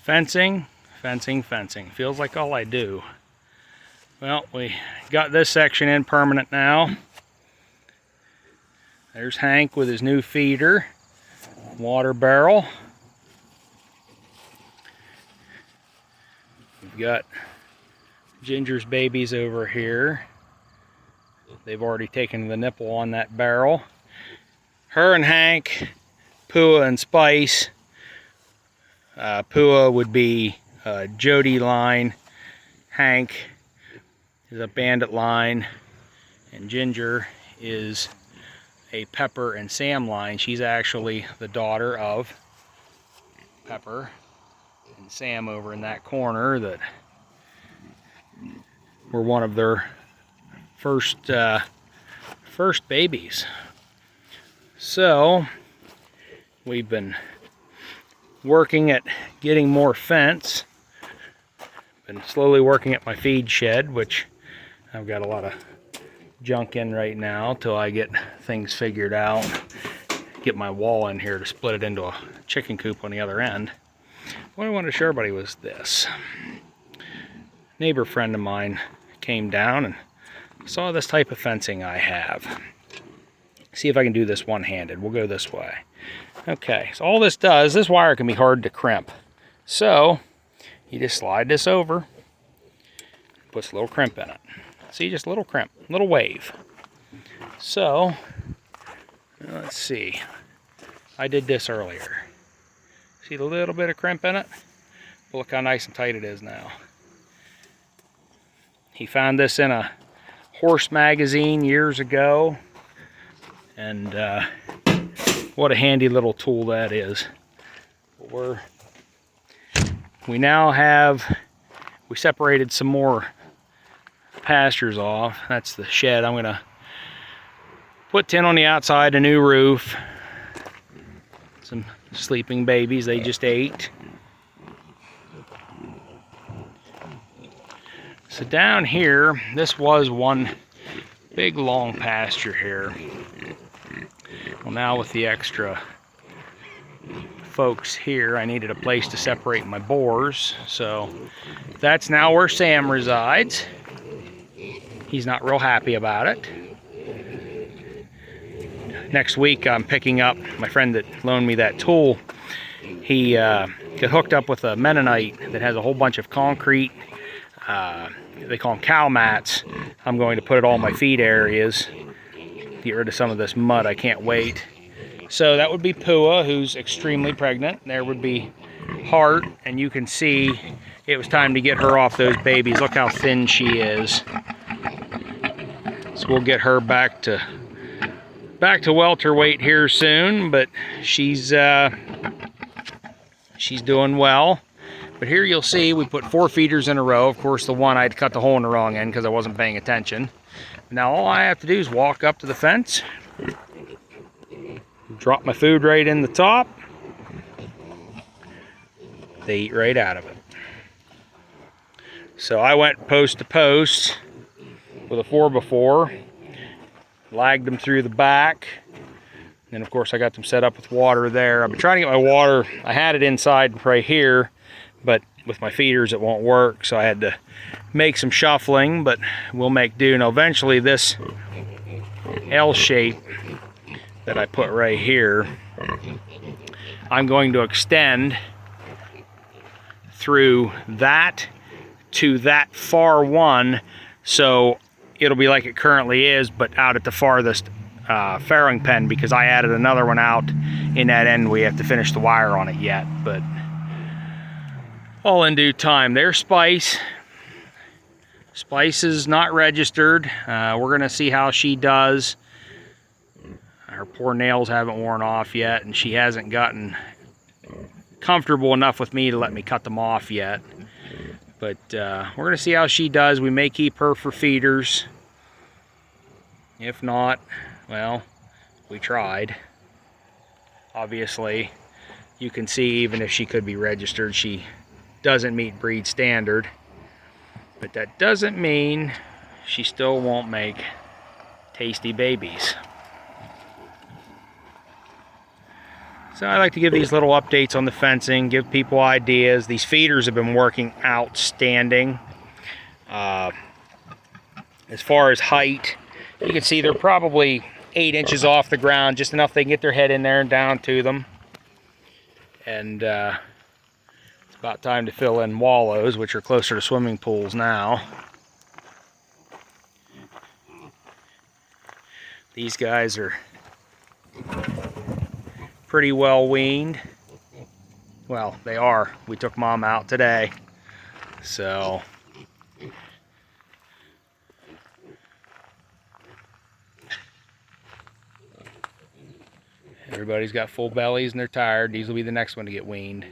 Fencing, fencing, fencing. Feels like all I do. Well, we got this section in permanent now. There's Hank with his new feeder, water barrel. We've got Ginger's babies over here. They've already taken the nipple on that barrel. Her and Hank, Pua and Spice. Pua would be Jody line. Hank is a Bandit line. And Ginger is a Pepper and Sam line. She's actually the daughter of Pepper and Sam over in that corner that were one of their first babies. So we've been working at getting more fence. Been slowly working at my feed shed, which I've got a lot of junk in right now till I get things figured out. Get my wall in here to split it into a chicken coop on the other end. What I wanted to show everybody was this. Neighbor friend of mine came down and saw this type of fencing I have. See if I can do this one-handed. We'll go this way. Okay, so all this does, this wire can be hard to crimp. So you just slide this over, puts a little crimp in it. See, just a little crimp, little wave. So let's see. I did this earlier. See the little bit of crimp in it? But look how nice and tight it is now. He found this in a horse magazine years ago, and what a handy little tool that is. We now have, we separated some more pastures off. That's the shed. I'm gonna put tin on the outside, a new roof, some sleeping babies they just ate. So down here, this was one big long pasture here. Well, now with the extra folks here, I needed a place to separate my boars. So that's now where Sam resides. He's not real happy about it. Next week I'm picking up my friend that loaned me that tool. He got hooked up with a Mennonite that has a whole bunch of concrete, they call them cow mats. I'm going to put it all in my feed areas, get rid of some of this mud. I can't wait. So that would be Pua, who's extremely pregnant. There would be Heart, and you can see it was time to get her off those babies. Look how thin she is. So we'll get her back to welterweight here soon, but she's doing well. But here you'll see we put 4 feeders in a row. Of course, the one I'd cut the hole in the wrong end because I wasn't paying attention. Now all I have to do is walk up to the fence, drop my food right in the top. They eat right out of it. So I went post to post with a 4x4, lagged them through the back, and of course I got them set up with water there. I've been trying to get my water, I had it inside right here, but with my feeders it won't work, so I had to make some shuffling, but we'll make do. Now eventually this L shape that I put right here, I'm going to extend through that to that far one, so it'll be like it currently is, but out at the farthest farrowing pen, because I added another one out in that end. We have to finish the wire on it yet, but all in due time. There's Spice. Spice is not registered. We're gonna see how she does. Her poor nails haven't worn off yet, and she hasn't gotten comfortable enough with me to let me cut them off yet. But we're gonna see how she does. We may keep her for feeders. If not, well, we tried. Obviously, you can see even if she could be registered, she doesn't meet breed standard. But that doesn't mean she still won't make tasty babies. So I like to give these little updates on the fencing, give people ideas. These feeders have been working outstanding. As far as height, you can see they're probably 8 inches off the ground, just enough they can get their head in there and down to them. And it's about time to fill in wallows, which are closer to swimming pools now. These guys are pretty well weaned. Well, they are. We took Mom out today. So everybody's got full bellies and they're tired. These will be the next one to get weaned.